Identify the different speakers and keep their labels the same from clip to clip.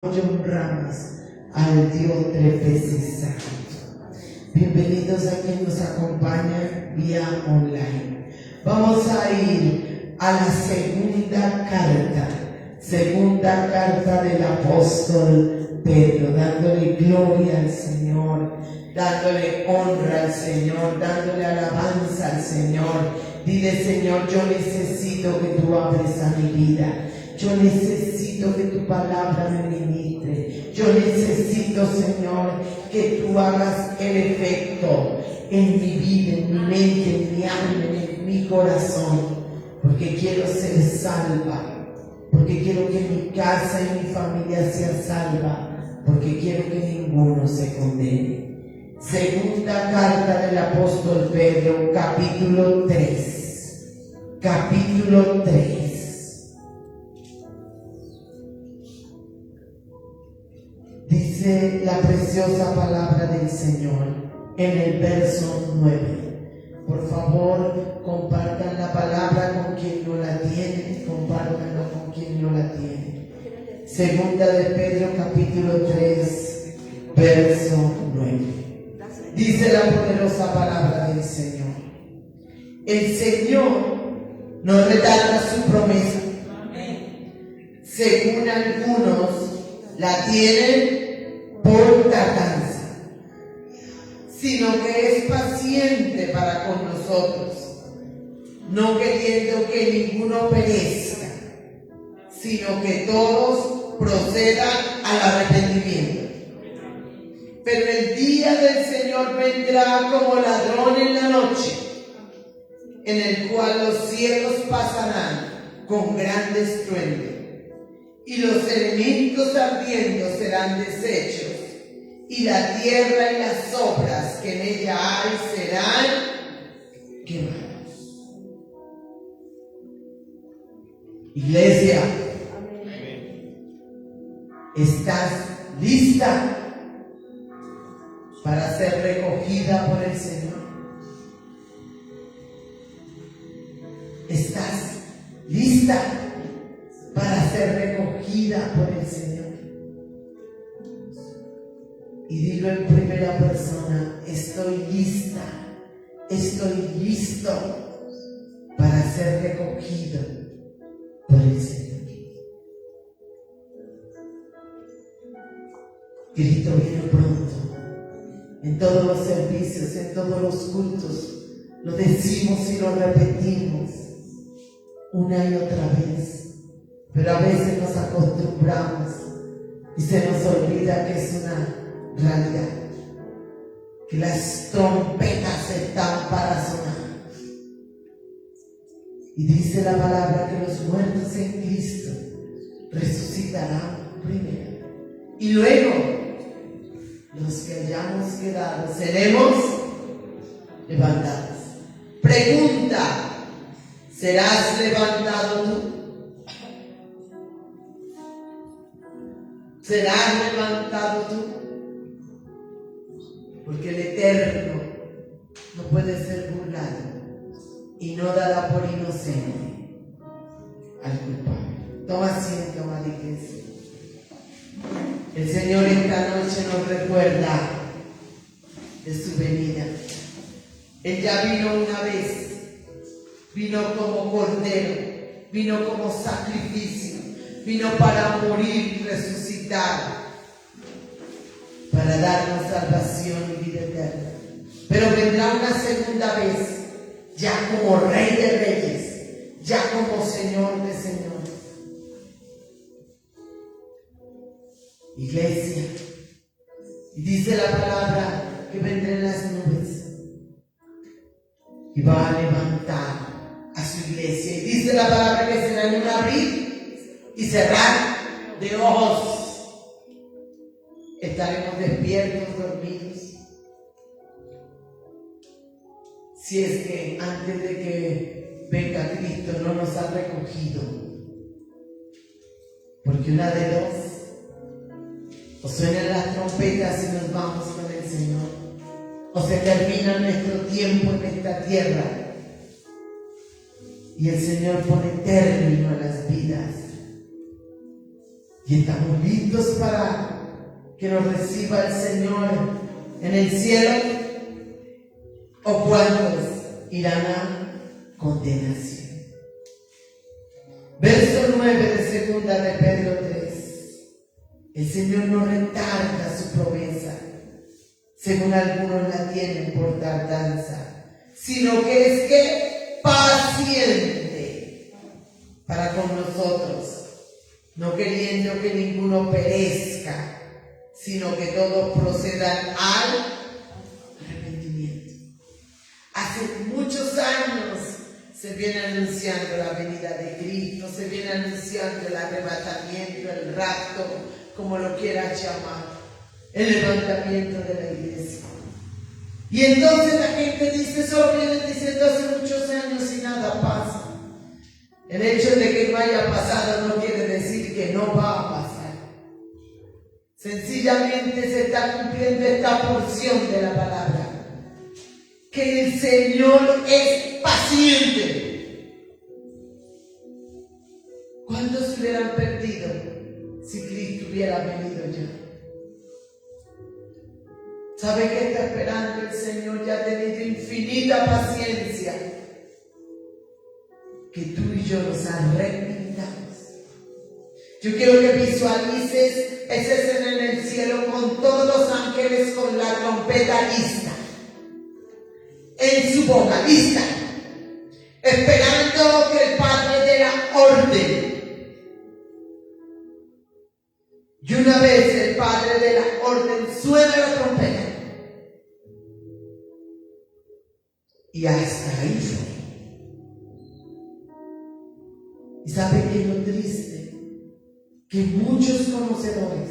Speaker 1: Hoy honramos al Dios tres veces santo. Bienvenidos a quien nos acompaña vía online. Vamos a ir a la segunda carta del apóstol Pedro, dándole gloria al Señor, dándole honra al Señor, dándole alabanza al Señor. Dile: Señor, yo necesito que tú hables a mi vida. Yo necesito que tu palabra me ministre. Yo necesito, Señor, que tú hagas el efecto en mi vida, en mi mente, en mi alma, en mi corazón. Porque quiero ser salva. Porque quiero que mi casa y mi familia sea salva. Porque quiero que ninguno se condene. Segunda carta del apóstol Pedro, capítulo 3. Capítulo 3. Dice la preciosa palabra del Señor en el verso 9. Por favor, compartan la palabra con quien no la tiene, compártanla con quien no la tiene. Segunda de Pedro, capítulo 3, verso 9. Dice la poderosa palabra del Señor: el Señor no retarda su promesa, según algunos la tienen por tardanza, sino que es paciente para con nosotros, no queriendo que ninguno perezca, sino que todos procedan al arrepentimiento. Pero el día del Señor vendrá como ladrón en la noche, en el cual los cielos pasarán con gran estruendo, y los elementos ardiendo serán deshechos, y la tierra y las obras que en ella hay serán quemadas. Iglesia, ¿estás lista para ser recogida por el Señor? ¿Estás lista para ser recogida por el Señor? Y dilo en primera persona: estoy lista, estoy listo para ser recogido por el Señor. Cristo viene pronto. En todos los servicios, en todos los cultos, lo decimos y lo repetimos una y otra vez. Pero a veces nos acostumbramos y se nos olvida que es una realidad, que las trompetas están para sonar. Y dice la palabra que los muertos en Cristo resucitarán primero, y luego los que hayamos quedado seremos levantados. Pregunta: ¿serás levantado tú? ¿Serás levantado tú? Porque el Eterno no puede ser burlado y no dará por inocente al culpable. Toma asiento, amada iglesia. El Señor esta noche nos recuerda de su venida. Él ya vino una vez, vino como cordero, vino como sacrificio, vino para morir y resucitar, para darnos salvación y vida eterna. Pero vendrá una segunda vez, ya como Rey de Reyes, ya como Señor de Señores. Iglesia, y dice la palabra que vendrá en las nubes y va a levantar a su iglesia. Y dice la palabra que será en un abrir y cerrar de ojos. Estaremos despiertos, dormidos. Si es que antes de que venga Cristo no nos ha recogido. Porque una de dos: o suenan las trompetas y nos vamos con el Señor, o se termina nuestro tiempo en esta tierra y el Señor pone término a las vidas. Y estamos listos para que nos reciba el Señor en el cielo. ¿O cuántos irán a condenación? Verso 9 de segunda de Pedro 3. El Señor no retarda su promesa, según algunos la tienen por tardanza, sino que es que paciente para con nosotros, no queriendo que ninguno perezca, sino que todos procedan al arrepentimiento. Hace muchos años se viene anunciando la venida de Cristo, se viene anunciando el arrebatamiento, el rapto, como lo quieras llamar, el levantamiento de la iglesia. Y entonces la gente dice, eso lo vienen diciendo hace muchos años y nada pasa. El hecho de que no haya pasado no quiere decir que no va a pasar. Sencillamente se está cumpliendo esta porción de la palabra, que el Señor es paciente. ¿Cuántos se hubieran perdido si Cristo hubiera venido ya? ¿Sabe qué está esperando el Señor? Ya ha tenido infinita paciencia, que tú y yo nos arrepintamos. Yo quiero que visualices esa escena en el cielo con todos los ángeles con la trompeta lista, en su boca, lista, esperando que el Padre dé la orden. Y una vez el Padre dé la orden, suena la trompeta. Y hasta ahí fue. ¿Y sabe qué es lo triste? Que muchos conocedores,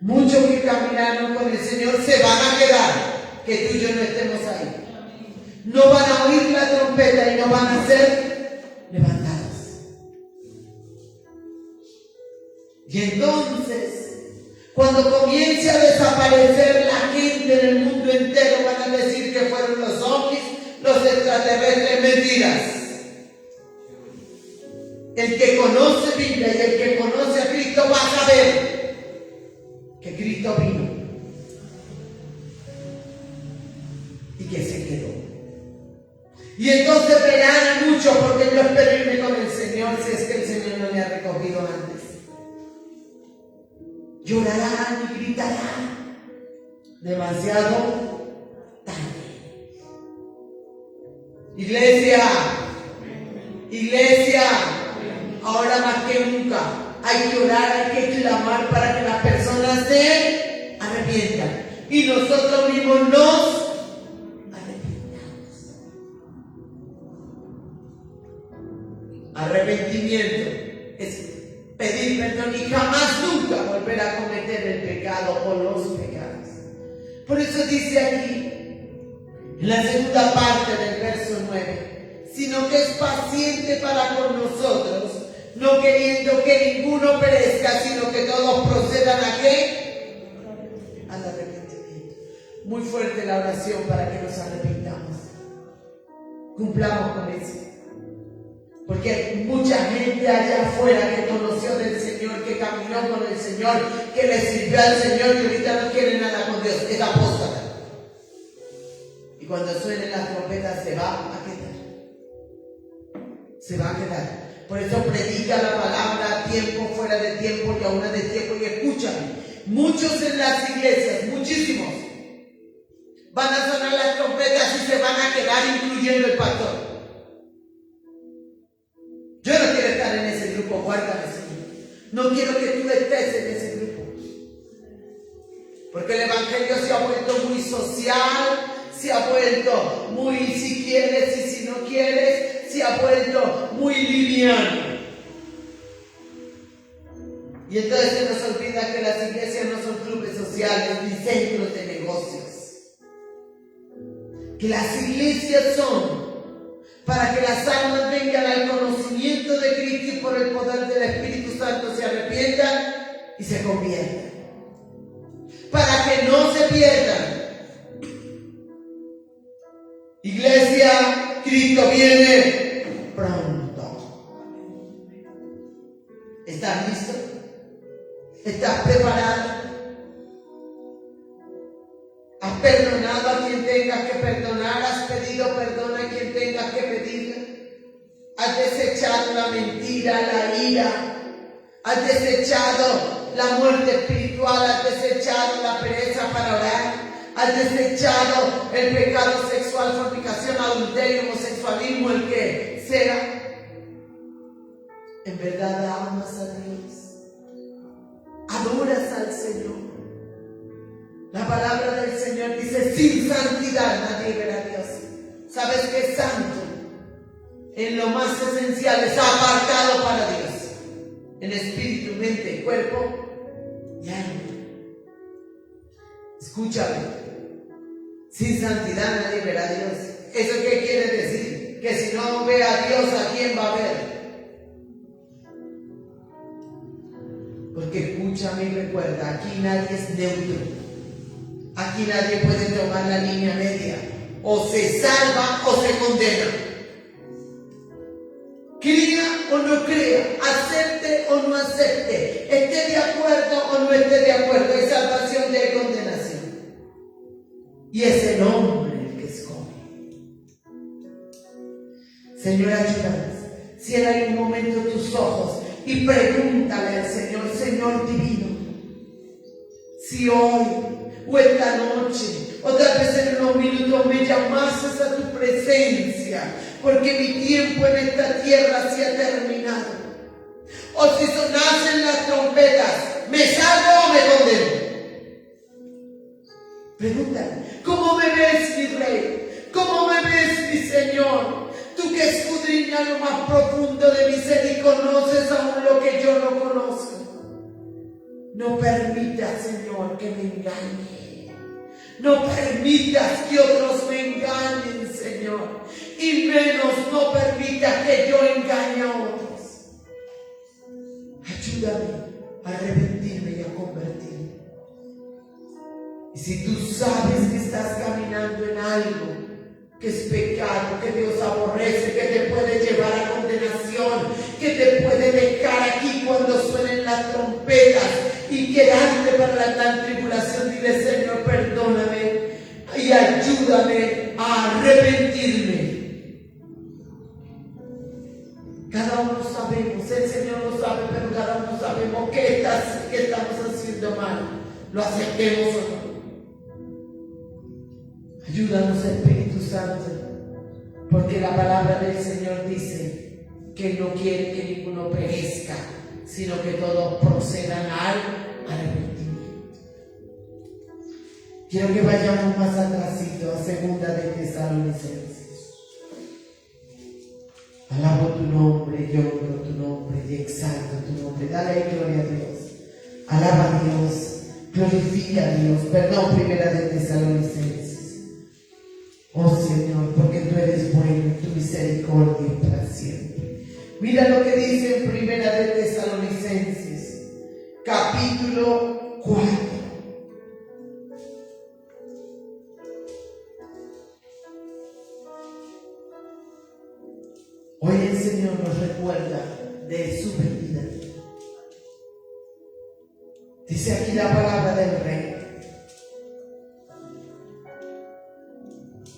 Speaker 1: muchos que caminaron con el Señor se van a quedar, que tú y yo no estemos ahí. No van a oír la trompeta y no van a ser levantados. Y entonces, cuando comience a desaparecer la gente en el mundo entero, van a decir que fueron los zombies, los extraterrestres. Mentiras. El que conoce Biblia y el que conoce a Cristo va a saber que Cristo vino y que se quedó. Y entonces verán mucho, porque yo espero irme con el Señor si es que el Señor no me ha recogido antes. Llorarán y gritarán demasiado tarde. Iglesia, ahora más que nunca hay que orar, hay que clamar para que las personas se arrepientan y nosotros mismos nos arrepintamos. Arrepentimiento es pedir perdón y jamás nunca volver a cometer el pecado o los pecados. Por eso dice aquí, en la segunda parte del verso 9, sino que es paciente para con nosotros, no queriendo que ninguno perezca, sino que todos procedan ¿a qué? Al arrepentimiento. Muy fuerte la oración para que nos arrepintamos. Cumplamos con eso. Porque hay mucha gente allá afuera que conoció del Señor, que caminó con el Señor, que le sirvió al Señor, que ahorita no quiere nada con Dios, es apóstata. Y cuando suenen las trompetas se va a quedar. Se va a quedar. Por eso predica la palabra a tiempo, fuera de tiempo y aún de tiempo. Y escúchame, muchos en las iglesias, muchísimos, van a sonar las trompetas y se van a quedar, incluyendo el pastor. Yo no quiero estar en ese grupo, guárdame, Señor. No quiero que tú estés en ese grupo. Porque el evangelio se ha vuelto muy social, se ha vuelto muy si quieres y si no quieres, se ha vuelto muy liviano. Y entonces se nos olvida que las iglesias no son clubes sociales ni centros de negocios. Que las iglesias son para que las almas vengan al conocimiento de Cristo y por el poder del Espíritu Santo se arrepientan y se conviertan. Para que no se pierdan. Iglesia, Cristo viene pronto. ¿Están listos? perdonado a quien tenga que perdonar, has pedido perdón a quien tenga que pedir, has desechado la mentira, la ira, has desechado la muerte espiritual, has desechado la pereza para orar, has desechado el pecado sexual, fornicación, adulterio, homosexualismo, el que sea. En verdad amas a Dios, adoras al Señor. La palabra del Señor dice: sin santidad nadie verá a Dios. ¿Sabes qué es santo? En lo más esencial, es apartado para Dios, en espíritu, mente, cuerpo y alma. Escúchame, sin santidad nadie verá a Dios. ¿Eso qué quiere decir? Que si no ve a Dios, ¿a quién va a ver? Porque escúchame y recuerda, aquí nadie es neutro. Aquí nadie puede tomar la línea media. O se salva o se condena. Crea o no crea, acepte o no acepte, esté de acuerdo o no esté de acuerdo, hay salvación y hay condenación. Y es el hombre el que escoge. Señor, ayúdanos. Cierra en un momento tus ojos y pregúntale al Señor: Señor divino, si hoy o esta noche, o tal vez en unos minutos, me llamases a tu presencia, porque mi tiempo en esta tierra se ha terminado. O si sonasen las trompetas, ¿me salvo o me condeno? Pregúntale: ¿cómo me ves, mi rey? ¿Cómo me ves, mi Señor? Tú que escudriñas lo más profundo de mi ser y conoces aún lo que yo no conozco. No permitas, Señor, que me engañe. No permitas que otros me engañen, Señor. Y menos no permitas que yo engañe a otros. Ayúdame a arrepentirme y a convertirme. Y si tú sabes que estás caminando en algo que es pecado, que Dios aborrece, que te puede llevar a condenación, que te puede dejar aquí cuando suenen las trompetas y quedarte para la gran tribulación, dile: Señor, perdóname y ayúdame a arrepentirme. Cada uno sabemos, el Señor lo sabe, pero cada uno sabemos qué estamos haciendo mal, lo aceptemos o no. Ayúdanos, Espíritu Santo, porque la palabra del Señor dice que Él no quiere que ninguno perezca, sino que todos procedan al arrepentimiento. Quiero que vayamos más atrásito a 2 de Tesalonicenses. Alabo tu nombre, yo honro tu nombre y exalto tu nombre. Dale gloria a Dios. Alaba a Dios, glorifica a Dios. Perdón, 1 de Tesalonicenses. Oh Señor, porque tú eres bueno, tu misericordia es para siempre. Mira lo que dice en 1 de Tesalonicenses, capítulo 4. Hoy el Señor nos recuerda de su venida. Dice aquí la palabra del Rey.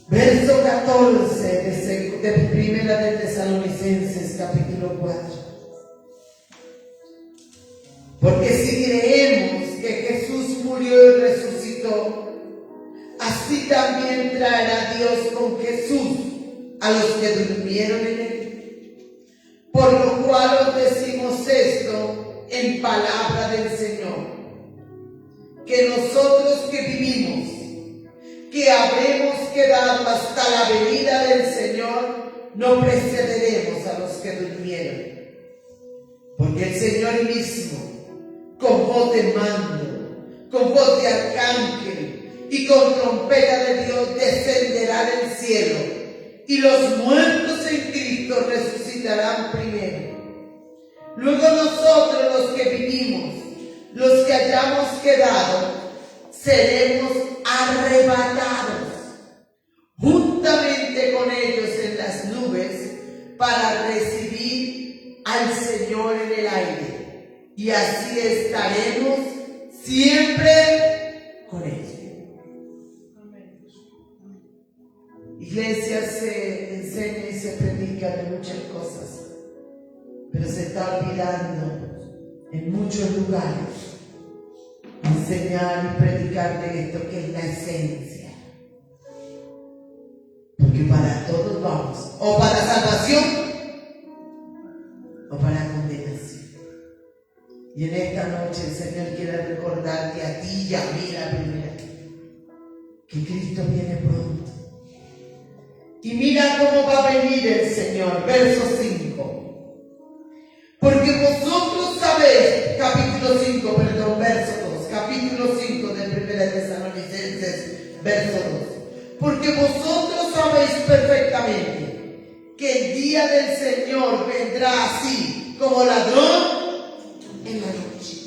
Speaker 1: Verso 14 de 1 de Tesalonicenses, capítulo 4. Porque si creemos que Jesús murió y resucitó, así también traerá Dios con Jesús a los que durmieron en él. Por lo cual os decimos esto en palabra del Señor, que nosotros que vivimos, que habremos quedado hasta la venida del Señor, no precederemos a los que durmieron. Porque el Señor mismo, con voz de mando, con voz de arcángel y con trompeta de Dios, descenderá del cielo, y los muertos en Cristo resucitarán primero. Luego nosotros, los que vivimos, los que hayamos quedado, seremos arrebatados juntamente con ellos en las nubes para recibir al Señor en el aire, y así estaremos siempre con ellos. en muchos lugares enseñar y predicar de esto que es la esencia. Porque para todos vamos, o para salvación o para condenación. Y en esta noche el Señor quiere recordarte a ti y a mí la primera, que Cristo viene pronto. Y mira cómo va a venir el Señor, verso 5. Porque vosotros sabéis, capítulo 5, perdón, verso 2, capítulo 5 de 1 Tesalonicenses, verso 2. Porque vosotros sabéis perfectamente que el día del Señor vendrá así, como ladrón en la noche.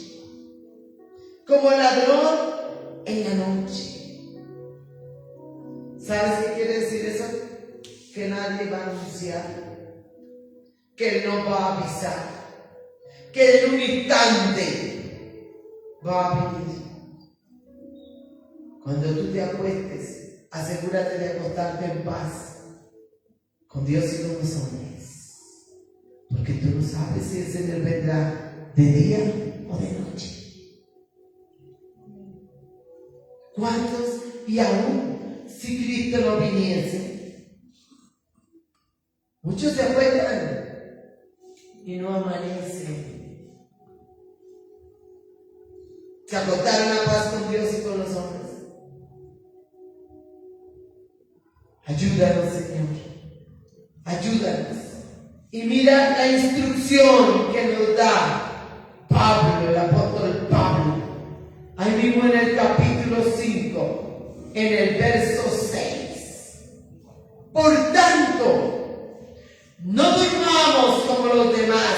Speaker 1: Como ladrón en la noche. ¿Sabes qué quiere decir eso? Que nadie va a anunciar, que Él no va a avisar, que en un instante va a venir. Cuando tú te acuestes, asegúrate de acostarte en paz con Dios y con los hombres, porque tú no sabes si el Señor vendrá de día o de noche. ¿Cuántos y aún si Cristo no viniese? Muchos se acuestan y no amanecen. Se acostaron a paz con Dios y con los hombres. Ayúdanos, Señor. Ayúdanos. Y mira la instrucción que nos da Pablo, el apóstol Pablo. Ahí mismo en el capítulo 5, en el verso 6. Por tanto, no durmamos como los demás,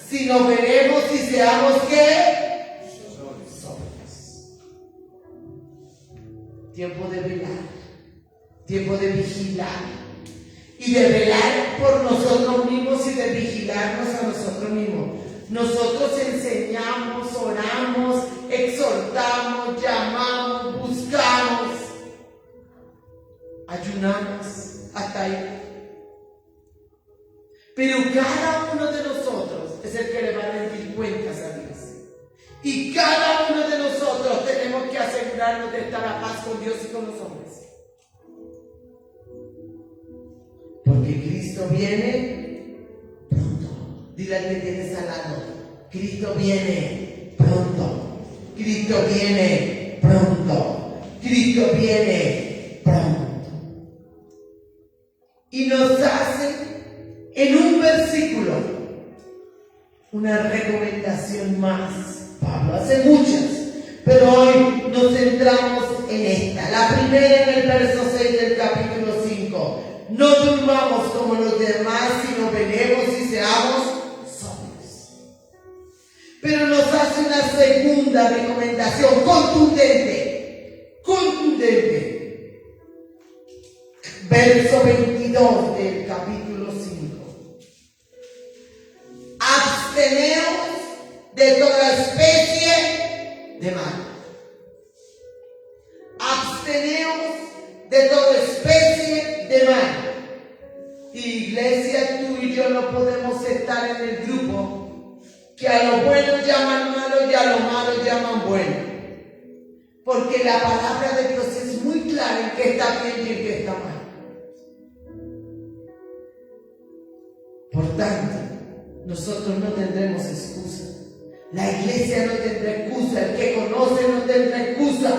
Speaker 1: sino veremos y seamos ¿qué? Sobrios. Tiempo de velar, tiempo de vigilar. Y de velar por nosotros mismos y de vigilarnos a nosotros mismos. Nosotros enseñamos, oramos, exhortamos, llamamos, buscamos, ayunamos, hasta ahí. Pero cada uno de nosotros es el que le va a rendir cuentas a Dios. Y cada uno de nosotros tenemos que asegurarnos de estar a paz con Dios y con los hombres. Porque Cristo viene pronto. Dile al que tienes al lado: Cristo viene pronto. Cristo viene pronto. Cristo viene pronto. Y nos hace en un versículo una recomendación más. Pablo hace muchas, pero hoy nos centramos en esta. La primera en el verso 6 del capítulo 5. No durmamos como los demás, sino velemos y seamos sobrios. Pero nos hace una segunda recomendación contundente. Contundente. Verso 22 del capítulo 5. Absteneos de toda especie de mal. Absteneos de toda especie de mal. Iglesia, tú y yo no podemos estar en el grupo que a lo bueno llaman malo y a lo malo llaman bueno. Porque la palabra de Dios es muy clara en qué está bien y en qué está mal. Por tanto, nosotros no tendremos excusa. La iglesia no tendrá excusa. El que conoce no tendrá excusa.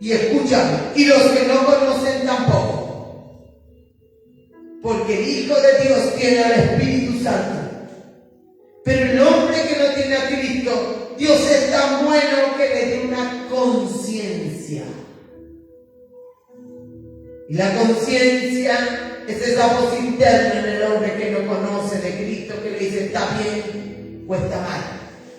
Speaker 1: Y escúchame, y los que no conocen tampoco. Porque el Hijo de Dios tiene al Espíritu Santo. Pero el hombre que no tiene a Cristo, Dios es tan bueno que le dé una conciencia. Y la conciencia es esa voz interna en el hombre que no conoce de Cristo, que le dice está bien o está mal.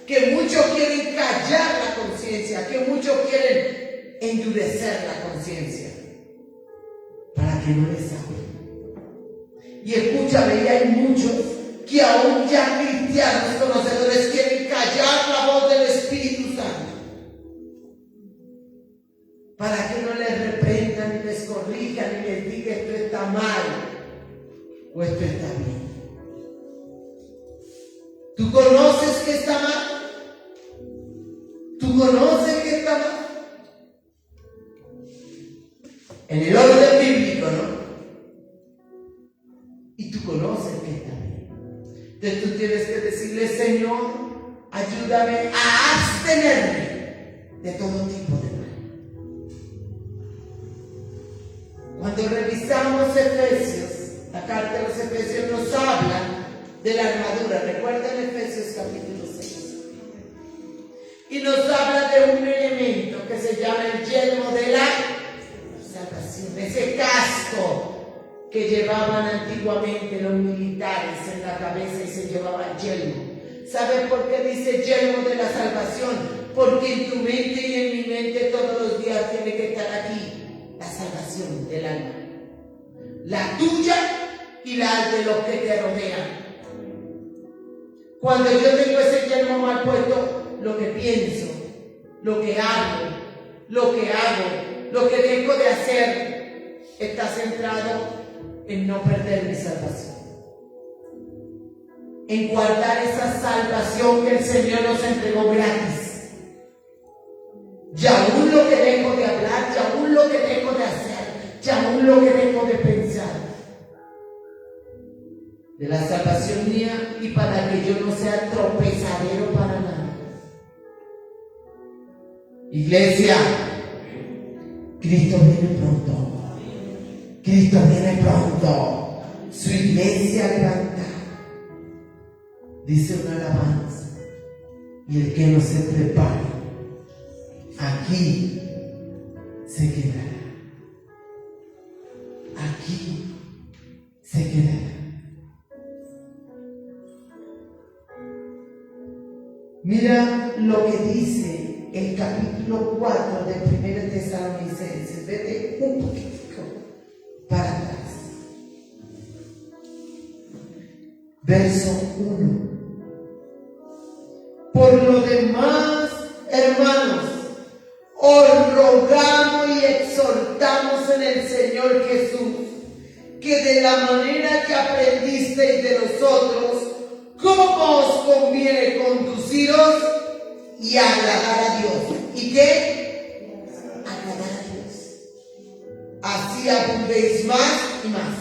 Speaker 1: Que muchos quieren callar la conciencia, que muchos quieren endurecer la conciencia para que no les hable. Y escúchame, y hay muchos que aún ya cristianos conocedores quieren callar la voz del Espíritu Santo para que no les reprendan y les corrijan y les diga esto está mal o esto está bien. ¿Tú ¿Tú conoces que está mal? ¿Tú conoces que está mal? En el orden bíblico, ¿no? Y tú conoces que está bien. Entonces tú tienes que decirle: Señor, ayúdame a abstenerme de todo tipo de mal. Cuando revisamos Efesios, la carta de los Efesios nos habla de la armadura. Recuerden Efesios capítulo 6. Y nos habla de un elemento que se llama el yelmo de la salvación. Ese casco que llevaban antiguamente los militares en la cabeza y se llevaba yelmo. ¿Sabes por qué dice yelmo de la salvación? Porque en tu mente y en mi mente todos los días tiene que estar aquí la salvación del alma. La tuya y la de los que te rodean. Cuando yo tengo ese yelmo mal puesto, lo que pienso, lo que hago, lo que dejo de hacer, está centrado en no perder mi salvación, en guardar esa salvación que el Señor nos entregó gratis. Y aún lo que dejo de hablar, y aún lo que dejo de hacer, y aún lo que dejo de pensar, de la salvación mía, y para que yo no sea tropezadero para nada. Iglesia, Cristo viene pronto. Cristo viene pronto. Su iglesia levanta. Dice una alabanza: y el que no se prepare, aquí se quedará. Aquí se quedará. Mira lo que dice el capítulo 4 de 1 Tesalonicenses. Vete un poquitico para atrás. Verso 1. Por lo demás, hermanos, os rogamos y exhortamos en el Señor Jesús, que de la manera que aprendisteis de nosotros, cómo os conviene conduciros y agradar a Dios. ¿Y qué? Agradar a Dios. Así abundéis más y más.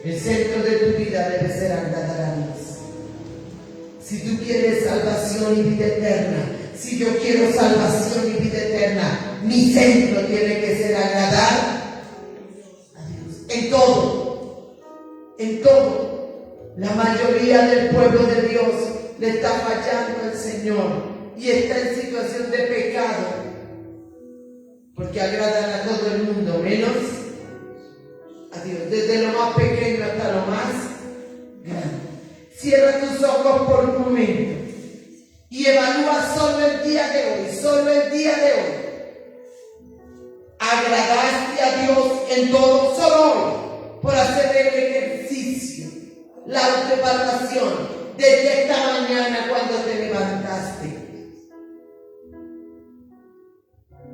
Speaker 1: El centro de tu vida debe ser agradar a Dios. Si tú quieres salvación y vida eterna, si yo quiero salvación y vida eterna, mi centro tiene que ser agradar a Dios. En todo. En todo. La mayoría del pueblo de Dios le está fallando al Señor y está en situación de pecado, porque agradan a todo el mundo, menos a Dios, desde lo más pequeño hasta lo más grande. Cierra tus ojos por un momento y evalúa solo el día de hoy, solo el día de hoy. ¿Agradaste a Dios en todo? Solo hoy, por hacer el ejercicio, la autoevaluación desde esta mañana cuando te levantaste.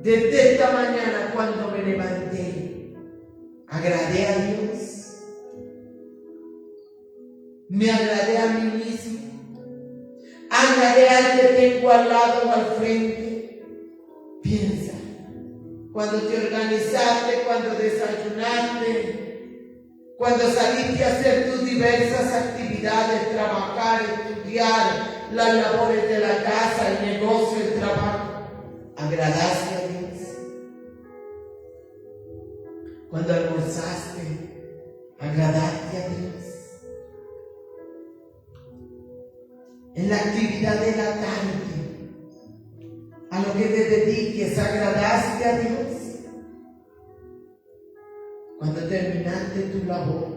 Speaker 1: Desde esta mañana cuando me levanté, agradé a Dios. Me agradé a mí mismo. Agradé al que tengo al lado o al frente. Piensa, cuando te organizaste, cuando desayunaste, cuando saliste a hacer tus diversas actividades, trabajar, estudiar, las labores de la casa, el negocio, el trabajo, ¿agradaste a Dios? Cuando almorzaste, ¿agradaste a Dios? En la actividad de la tarde, a lo que te dediques, ¿agradaste a Dios? Cuando terminaste tu labor,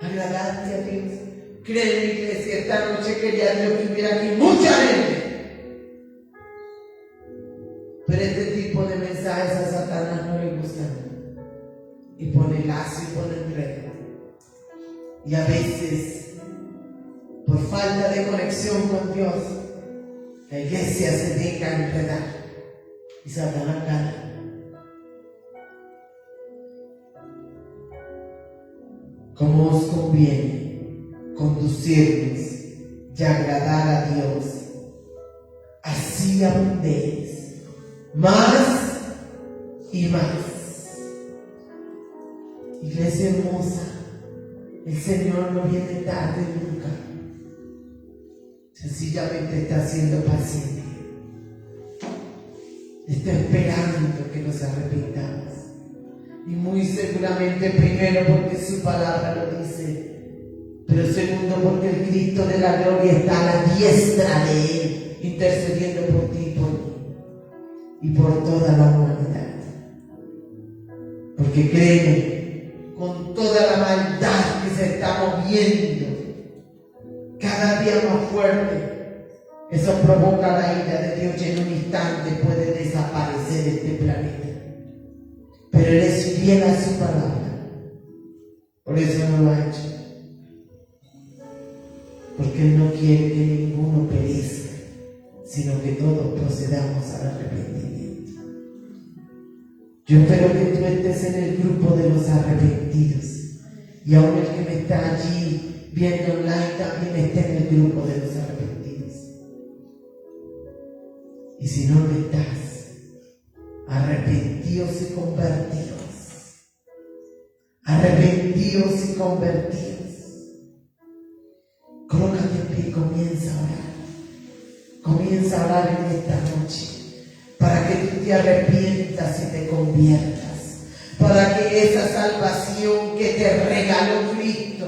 Speaker 1: ¿agradaste a Dios? Créeme, iglesia, esta noche quería Dios que hubiera aquí mucha gente. Pero este tipo de mensajes a Satanás no le gustan. Y pone lazo y pone enredo. Y a veces, por falta de conexión con Dios, la iglesia se deja enredar y Satanás gana. ¿Cómo os conviene conducirnos y agradar a Dios. Así abundéis más y más. Iglesia hermosa, el Señor no viene tarde nunca. Sencillamente está siendo paciente. Está esperando que nos arrepintamos. Y muy seguramente, primero porque su palabra lo dice, pero segundo porque el Cristo de la gloria está a la diestra de Él, intercediendo por ti y por mí y por toda la humanidad. Porque créeme, con toda la maldad que se está moviendo cada día más fuerte, eso provoca la ira de Dios y en un instante puede desaparecer este planeta. Pero Él es fiel a su palabra. Por eso no lo ha hecho. Porque Él no quiere que ninguno perezca, sino que todos procedamos al arrepentimiento. Yo espero que tú estés en el grupo de los arrepentidos. Y aún el que me está allí viendo online también esté en el grupo de los arrepentidos. Y si no lo estás, arrepentidos y convertidos. Arrepentidos y convertidos. Colócate en pie y comienza a orar. Comienza a orar en esta noche para que tú te arrepientas y te conviertas. Para que esa salvación que te regaló Cristo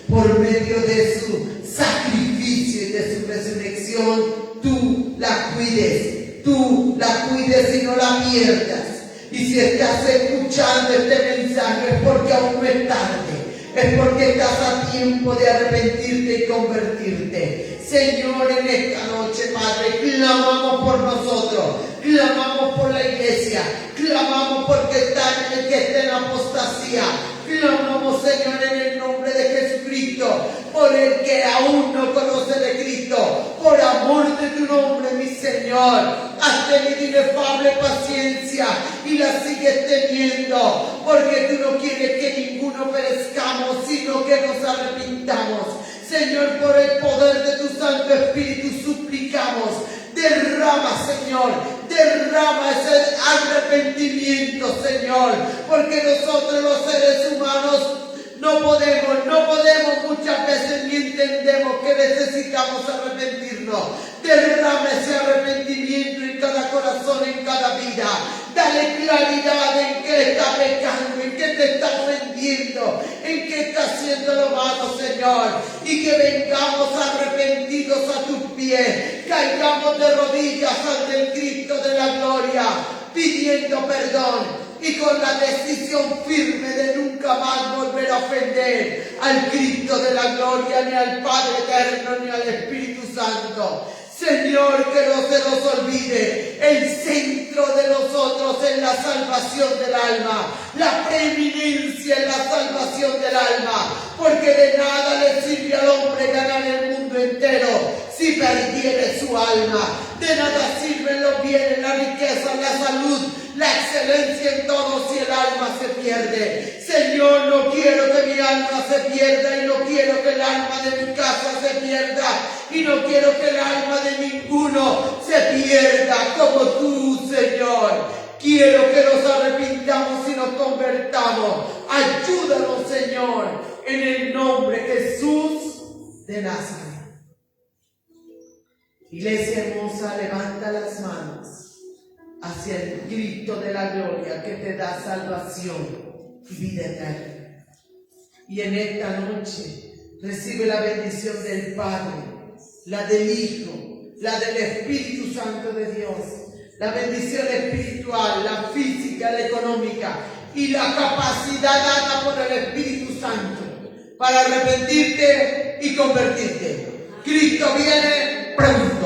Speaker 1: por medio de su sacrificio y de su resurrección, tú la cuides. Tú la cuides y no la pierdas. Y si estás escuchando este mensaje es porque aún no es tarde. Es porque estás a tiempo de arrepentirte y convertirte. Señor, en esta noche, Padre, clamamos por nosotros, clamamos por la iglesia, clamamos porque está en el que está en apostasía. Clamamos, Señor, en el nombre de Jesucristo, por el que aún no conoce de Cristo, por amor de tu nombre, mi Señor. Has tenido inefable paciencia y la sigues teniendo, porque tú no quieres que ninguno perezcamos, sino que nos arrepintamos. Señor, por el poder de tu Santo Espíritu suplicamos, derrama, Señor, derrama ese arrepentimiento, Señor, porque nosotros los seres humanos no podemos muchas veces ni entendemos que necesitamos arrepentirnos. Derrama ese arrepentimiento en cada corazón, en cada vida. Dale claridad en qué está pecando, en qué te está ofendiendo, en qué está haciendo lo malo, Señor. Y que vengamos arrepentidos a tus pies, caigamos de rodillas ante el Cristo de la gloria, pidiendo perdón. Y con la decisión firme de nunca más volver a ofender al Cristo de la gloria, ni al Padre eterno, ni al Espíritu Santo. Señor, que no se nos olvide, el centro de nosotros es la salvación del alma, la preeminencia en la salvación del alma, porque de nada le sirve al hombre ganar el mundo entero si perdiere su alma. De nada sirven los bienes, la riqueza, la salud, la excelencia en todo si el alma se pierde. Señor, no quiero que mi alma se pierda y no quiero que el alma de mi casa se pierda y no quiero que el alma de ninguno se pierda como tú, Señor. Quiero que nos arrepintamos y nos convertamos. Ayúdanos, Señor, en el nombre de Jesús de Nazaret. Iglesia hermosa, levanta las manos hacia el Cristo de la gloria que te da salvación y vida eterna. Y en esta noche recibe la bendición del Padre, la del Hijo, la del Espíritu Santo de Dios, la bendición espiritual, la física, la económica y la capacidad dada por el Espíritu Santo para arrepentirte y convertirte. Cristo viene pronto.